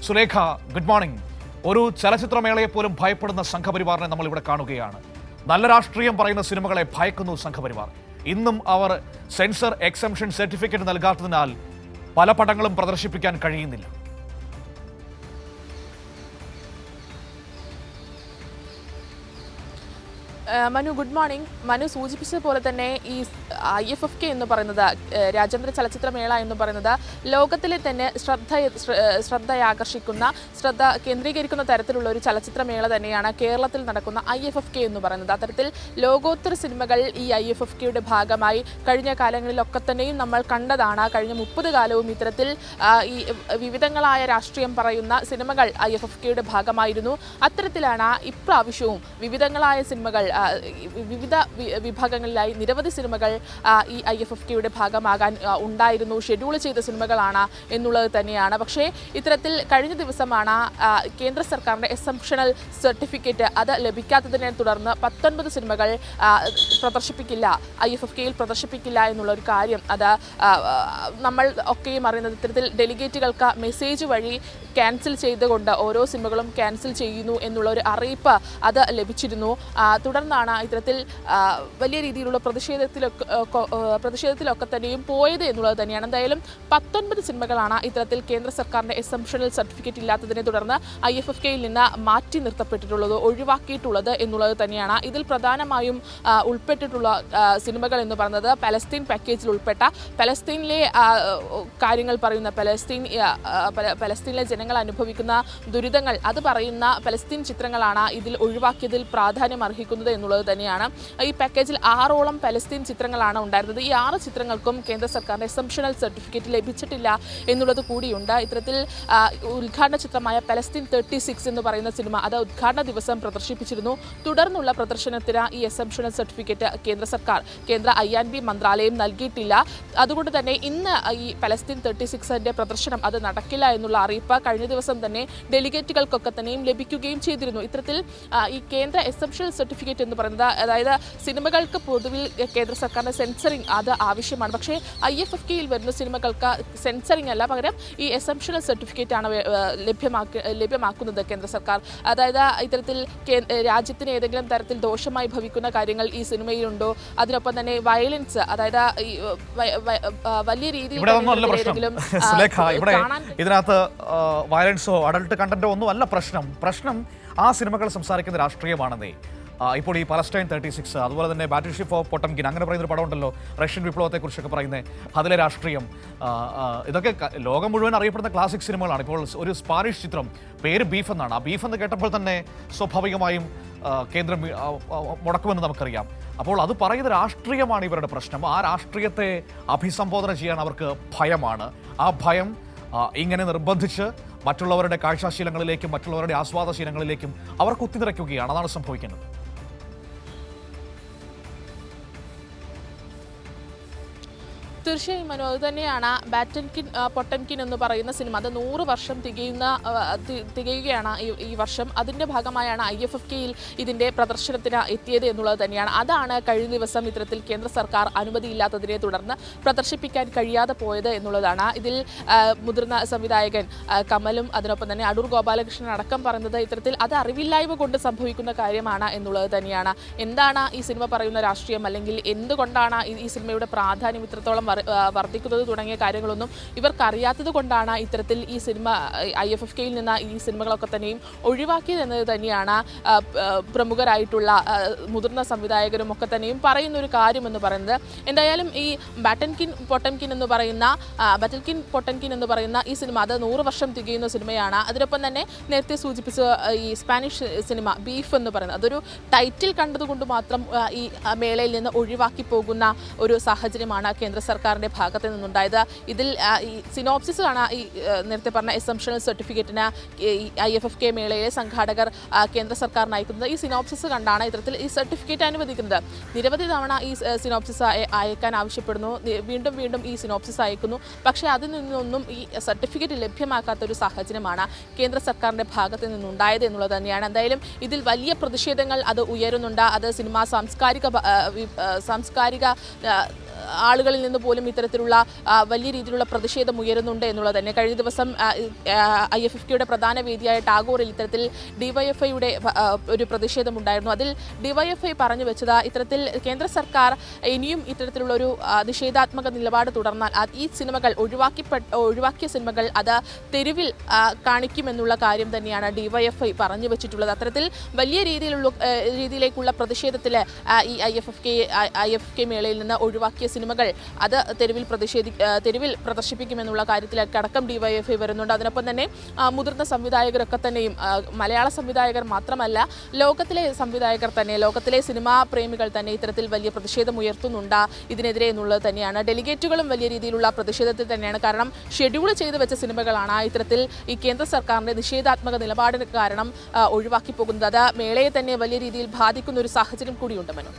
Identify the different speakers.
Speaker 1: Sulekha, good morning. ഒരു ചലച്ചിത്രമേളയെ പോലും ഭയപ്പെടുന്ന സംഘപരിവാറിനെ നമ്മൾ ഇവിടെ കാണുകയാണ്. നല്ല രാഷ്ട്രീയം പറയുന്ന സിനിമകളെ ഭയക്കുന്നു സംഘപരിവാർ. ഇന്നും അവർ സെൻസർ എക്സംഷൻ സർട്ടിഫിക്കറ്റ് നൽകാത്തതിനാൽ പല പടങ്ങളും പ്രദർശിപ്പിക്കാൻ കഴിയുന്നില്ല.
Speaker 2: Manu, good morning. മനു സൂചിപ്പിച്ചതുപോലെ തന്നെ ഈ IFFK എന്ന് പറയുന്നത്, രാജ്യാന്തര ചലച്ചിത്രമേള എന്ന് പറയുന്നത്, ലോകത്തിലെ തന്നെ ശ്രദ്ധയാകർഷിക്കുന്ന, ശ്രദ്ധ കേന്ദ്രീകരിക്കുന്ന തരത്തിലുള്ള ഒരു ചലച്ചിത്രമേള തന്നെയാണ് കേരളത്തിൽ നടക്കുന്ന IFFK എന്ന് പറയുന്നത്. അത്തരത്തിൽ ലോകോത്തര സിനിമകൾ ഈ IFFKയുടെ ഭാഗമായി കഴിഞ്ഞ കാലങ്ങളിലൊക്കെ തന്നെയും നമ്മൾ കണ്ടതാണ്. കഴിഞ്ഞ 30 കാലവും ഇത്തരത്തിൽ ഈ വിവിധങ്ങളായ രാഷ്ട്രീയം പറയുന്ന സിനിമകൾ IFFKയുടെ ഭാഗമായിരുന്നു. അത്തരത്തിലാണ് ഇപ്രാവശ്യവും വിവിധങ്ങളായ സിനിമകൾ, വിവിധ വിഭാഗങ്ങളിലായി നിരവധി സിനിമകൾ ഈ IFFKയുടെ ഭാഗമാകാൻ ഉണ്ടായിരുന്നു. ഷെഡ്യൂൾ ചെയ്ത സിനിമകളാണ് എന്നുള്ളത് തന്നെയാണ്. പക്ഷേ ഇത്തരത്തിൽ കഴിഞ്ഞ ദിവസമാണ് കേന്ദ്ര സർക്കാരിൻ്റെ എസംപ്ഷണൽ സർട്ടിഫിക്കറ്റ് അത് ലഭിക്കാത്തതിനെ തുടർന്ന് 19 സിനിമകൾ പ്രദർശിപ്പിക്കില്ല, IFFKയിൽ പ്രദർശിപ്പിക്കില്ല എന്നുള്ള ഒരു കാര്യം അത് നമ്മൾ ഒക്കെയും അറിയുന്നത്. ഇത്തരത്തിൽ ഡെലിഗേറ്റുകൾക്ക് മെസ്സേജ് വഴി ക്യാൻസൽ ചെയ്തുകൊണ്ട് ഓരോ സിനിമകളും ക്യാൻസൽ ചെയ്യുന്നു എന്നുള്ള ഒരു അറിയിപ്പ് അത് ലഭിച്ചിരുന്നു. തുടർന്നാണ് ഇത്തരത്തിൽ വലിയ രീതിയിലുള്ള പ്രതിഷേധത്തിലൊക്കെ തന്നെയും പോയത് എന്നുള്ളത് തന്നെയാണ്. എന്തായാലും 19 സിനിമകളാണ് ഇത്തരത്തിൽ കേന്ദ്ര സർക്കാരിൻ്റെ എസംപ്ഷണൽ സർട്ടിഫിക്കറ്റ് ഇല്ലാത്തതിനെ തുടർന്ന് IFFKയിൽ നിന്ന് മാറ്റി നിർത്തപ്പെട്ടിട്ടുള്ളത്, ഒഴിവാക്കിയിട്ടുള്ളത് എന്നുള്ളത് തന്നെയാണ്. ഇതിൽ പ്രധാനമായും ഉൾപ്പെട്ടിട്ടുള്ള സിനിമകൾ എന്ന് പറയുന്നത് പലസ്തീൻ പാക്കേജിൽ ഉൾപ്പെട്ട, പലസ്തീനിലെ കാര്യങ്ങൾ പറയുന്ന, പലസ്തീനിലെ ജനങ്ങൾ അനുഭവിക്കുന്ന ദുരിതങ്ങൾ അത് പറയുന്ന പലസ്തീൻ ചിത്രങ്ങളാണ് ഇതിൽ ഒഴിവാക്കിയതിൽ പ്രാധാന്യം അർഹിക്കുന്നത് എന്നുള്ളത് തന്നെയാണ്. ഈ പാക്കേജിൽ 6ഓളം പലസ്തീൻ ചിത്രങ്ങളാണ് ഉണ്ടായിരുന്നത്. ഈ 6 ചിത്രങ്ങൾക്കും കേന്ദ്ര സർക്കാരിൻ്റെ എസംപ്ഷണൽ സർട്ടിഫിക്കറ്റ് ലഭിച്ചിട്ടില്ല എന്നുള്ളത് കൂടിയുണ്ട്. ഇത്തരത്തിൽ ഉദ്ഘാടന ചിത്രമായ പലസ്തീൻ 36 എന്ന് പറയുന്ന സിനിമ അത് ഉദ്ഘാടന ദിവസം പ്രദർശിപ്പിച്ചിരുന്നു. തുടർന്നുള്ള പ്രദർശനത്തിന് ഈ എസംപ്ഷണൽ സർട്ടിഫിക്കറ്റ് കേന്ദ്ര IB മന്ത്രാലയം നൽകിയിട്ടില്ല. അതുകൊണ്ട് തന്നെ ഇന്ന് ഈ പലസ്തീൻ 36ന്റെ പ്രദർശനം അത് നടക്കില്ല എന്നുള്ള അറിയിപ്പ് കഴിഞ്ഞ ദിവസം തന്നെ ഡെലിഗേറ്റുകൾക്കൊക്കെ തന്നെയും ലഭിക്കുകയും ചെയ്തിരുന്നു. ഇത്തരത്തിൽ ഈ കേന്ദ്ര എസംപ്ഷണൽ സർട്ടിഫിക്കറ്റ് എന്ന് പറയുന്നത്, അതായത് സിനിമകൾക്ക് പൊതുവിൽ കേന്ദ്ര സർക്കാരിൻ്റെ സെൻസറിങ് അത് ആവശ്യമാണ്. പക്ഷേ IFFKയിൽ വരുന്ന സിനിമകൾക്ക് സെൻസറിങ് അല്ല, പകരം ഈ എസംപ്ഷണൽ സർട്ടിഫിക്കറ്റ് ആണ് ലഭ്യമാക്കുന്നത് കേന്ദ്ര സർക്കാർ. അതായത് ഇത്തരത്തിൽ രാജ്യത്തിന് ഏതെങ്കിലും തരത്തിൽ ദോഷമായി ഭവിക്കുന്ന കാര്യങ്ങൾ ഈ സിനിമയിലുണ്ടോ, അതിനൊപ്പം തന്നെ വയലൻസ്, അതായത് വലിയ രീതിയിൽ
Speaker 1: ഇതിനകത്ത് വയലൻസോ അഡൾട്ട് കണ്ടന്റോ ഒന്നും അല്ല പ്രശ്നം ആ സിനിമകൾ സംസാരിക്കുന്ന രാഷ്ട്രീയമാണെന്നേ. ഇപ്പോൾ ഈ പലസ്റ്റൈൻ 36, അതുപോലെ തന്നെ ബാറ്റിൽഷിപ്പ് ഓഫ് പൊട്ടംകിൻ, അങ്ങനെ പറയുന്നൊരു പടമുണ്ടല്ലോ, റഷ്യൻ വിപ്ലവത്തെക്കുറിച്ചൊക്കെ പറയുന്നത്, അതിലെ രാഷ്ട്രീയം, ഇതൊക്കെ ലോകം മുഴുവൻ അറിയപ്പെടുന്ന ക്ലാസിക് സിനിമകളാണ്. ഇപ്പോൾ ഒരു സ്പാനിഷ് ചിത്രം, പേര് ബീഫ് എന്നാണ്. ആ ബീഫ് എന്ന് കേട്ടപ്പോൾ തന്നെ സ്വാഭാവികമായും കേന്ദ്രം മുടക്കുമെന്ന് നമുക്കറിയാം. അപ്പോൾ അത് പറയുന്ന രാഷ്ട്രീയമാണ് ഇവരുടെ പ്രശ്നം. ആ രാഷ്ട്രീയത്തെ അഭിസംബോധന ചെയ്യാൻ അവർക്ക് ഭയമാണ്. ആ ഭയം ഇങ്ങനെ നിർബന്ധിച്ച് മറ്റുള്ളവരുടെ കാഴ്ചാശീലങ്ങളിലേക്കും മറ്റുള്ളവരുടെ ആസ്വാദശീലങ്ങളിലേക്കും അവർ കുത്തിനിറയ്ക്കുകയാണ്. അതാണ് സംഭവിക്കുന്നത്.
Speaker 2: തീർച്ചയായും മനു, അത് തന്നെയാണ്. പൊട്ടംകിൻ എന്ന് പറയുന്ന സിനിമ അത് 100 വർഷം തികയുകയാണ് ഈ വർഷം. അതിൻ്റെ ഭാഗമായാണ് IFFKയിൽ ഇതിൻ്റെ പ്രദർശനത്തിന് എത്തിയത് എന്നുള്ളത് തന്നെയാണ്. അതാണ് കഴിഞ്ഞ ദിവസം ഇത്തരത്തിൽ കേന്ദ്ര സർക്കാർ അനുമതിയില്ലാത്തതിനെ തുടർന്ന് പ്രദർശിപ്പിക്കാൻ കഴിയാതെ പോയത് എന്നുള്ളതാണ്. ഇതിൽ മുതിർന്ന സംവിധായകൻ കമലും അതിനൊപ്പം തന്നെ അടൂർ ഗോപാലകൃഷ്ണൻ അടക്കം പറയുന്നത് ഇത്തരത്തിൽ അത് അറിവില്ലായ്മ കൊണ്ട് സംഭവിക്കുന്ന കാര്യമാണ് എന്നുള്ളത് തന്നെയാണ്. എന്താണ് ഈ സിനിമ പറയുന്ന രാഷ്ട്രീയം, അല്ലെങ്കിൽ എന്തുകൊണ്ടാണ് ഈ സിനിമയുടെ പ്രാധാന്യം ഇത്രത്തോളം വർദ്ധിക്കുന്നത് തുടങ്ങിയ കാര്യങ്ങളൊന്നും ഇവർക്കറിയാത്തത് കൊണ്ടാണ് ഇത്തരത്തിൽ ഈ സിനിമ IFFKയിൽ നിന്ന് ഈ സിനിമകളൊക്കെ തന്നെയും ഒഴിവാക്കിയതെന്നത് തന്നെയാണ് പ്രമുഖരായിട്ടുള്ള മുതിർന്ന സംവിധായകരും ഒക്കെ തന്നെയും പറയുന്ന ഒരു കാര്യമെന്ന് പറയുന്നത്. എന്തായാലും ഈ പൊട്ടംകിൻ എന്ന് പറയുന്ന ഈ സിനിമ അത് 100 വർഷം തികയുന്ന സിനിമയാണ്. അതിനൊപ്പം തന്നെ നേരത്തെ സൂചിപ്പിച്ച ഈ സ്പാനിഷ് സിനിമ ബീഫ് എന്ന് പറയുന്നത്, അതൊരു ടൈറ്റിൽ കണ്ടതുകൊണ്ട് മാത്രം ഈ മേളയിൽ നിന്ന് ഒഴിവാക്കി പോകുന്ന ഒരു സാഹചര്യമാണ് കേന്ദ്ര സർക്കാരിൻ്റെ ഭാഗത്ത് നിന്നുണ്ടായത്. ഇതിൽ ഈ സിനോപ്സിസ് ആണ് ഈ നേരത്തെ പറഞ്ഞ എസംപ്ഷണൽ സർട്ടിഫിക്കറ്റിന് IFFK മേളയിലെ സംഘാടകർ കേന്ദ്ര സർക്കാരിന് അയക്കുന്നത്. ഈ സിനോപ്സിസ് കണ്ടാണ് ഇത്തരത്തിൽ ഈ സർട്ടിഫിക്കറ്റ് അനുവദിക്കുന്നത്. നിരവധി തവണ ഈ സിനോപ്സിസ് അയക്കാൻ ആവശ്യപ്പെടുന്നു, വീണ്ടും ഈ സിനോപ്സിസ് അയക്കുന്നു. പക്ഷേ അതിൽ നിന്നൊന്നും ഈ സർട്ടിഫിക്കറ്റ് ലഭ്യമാക്കാത്ത ഒരു സാഹചര്യമാണ് കേന്ദ്ര സർക്കാരിൻ്റെ ഭാഗത്ത് നിന്നുണ്ടായത് എന്നുള്ളത് തന്നെയാണ്. എന്തായാലും ഇതിൽ വലിയ പ്രതിഷേധങ്ങൾ അത് ഉയരുന്നുണ്ട്. അത് സിനിമാ സാംസ്കാരിക ആളുകളിൽ നിന്ന് പോലും ഇത്തരത്തിലുള്ള വലിയ രീതിയിലുള്ള പ്രതിഷേധം ഉയരുന്നുണ്ട് എന്നുള്ളത് തന്നെ. കഴിഞ്ഞ ദിവസം IFFKയുടെ പ്രധാന വേദിയായ ടാഗോറിൽ ഇത്തരത്തിൽ ഡിവൈഎഫ്ഐയുടെ ഒരു പ്രതിഷേധമുണ്ടായിരുന്നു. അതിൽ ഡിവൈഎഫ്ഐ പറഞ്ഞു വെച്ചത് ഇത്തരത്തിൽ കേന്ദ്ര സർക്കാർ ഇനിയും ഇത്തരത്തിലുള്ള ഒരു നിഷേധാത്മക നിലപാട് തുടർന്നാൽ ഈ സിനിമകൾ ഒഴിവാക്കിയ സിനിമകൾ അത് തെരുവിൽ കാണിക്കുമെന്നുള്ള കാര്യം തന്നെയാണ് ഡിവൈഎഫ്ഐ പറഞ്ഞു വെച്ചിട്ടുള്ളത്. അത്തരത്തിൽ വലിയ രീതിയിലേക്കുള്ള പ്രതിഷേധത്തിൽ ഈ IFFK മേളയിൽ നിന്ന് ഒഴിവാക്കിയ സിനിമകൾ അത് തെരുവിൽ പ്രദർശിപ്പിക്കുമെന്നുള്ള കാര്യത്തിലേക്ക് അടക്കം ഡിവൈഎഫ്ഐ വരുന്നുണ്ട്. അതിനൊപ്പം തന്നെ മുതിർന്ന സംവിധായകരൊക്കെ തന്നെയും മലയാള സംവിധായകർ മാത്രമല്ല ലോകത്തിലെ സംവിധായകർ തന്നെ, ലോകത്തിലെ സിനിമാ പ്രേമികൾ തന്നെ ഇത്തരത്തിൽ വലിയ പ്രതിഷേധം ഉയർത്തുന്നുണ്ട് ഇതിനെതിരെ എന്നുള്ളത് തന്നെയാണ്. ഡെലിഗേറ്റുകളും വലിയ രീതിയിലുള്ള പ്രതിഷേധത്തിൽ തന്നെയാണ്. കാരണം ഷെഡ്യൂൾ ചെയ്ത് വെച്ച സിനിമകളാണ് ഇത്തരത്തിൽ ഈ കേന്ദ്ര സർക്കാരിന്റെ നിഷേധാത്മക നിലപാടിന് കാരണം ഒഴിവാക്കി പോകുന്നത്. അത് മേളയെ തന്നെ വലിയ രീതിയിൽ ബാധിക്കുന്ന ഒരു സാഹചര്യം കൂടിയുണ്ട് മനു.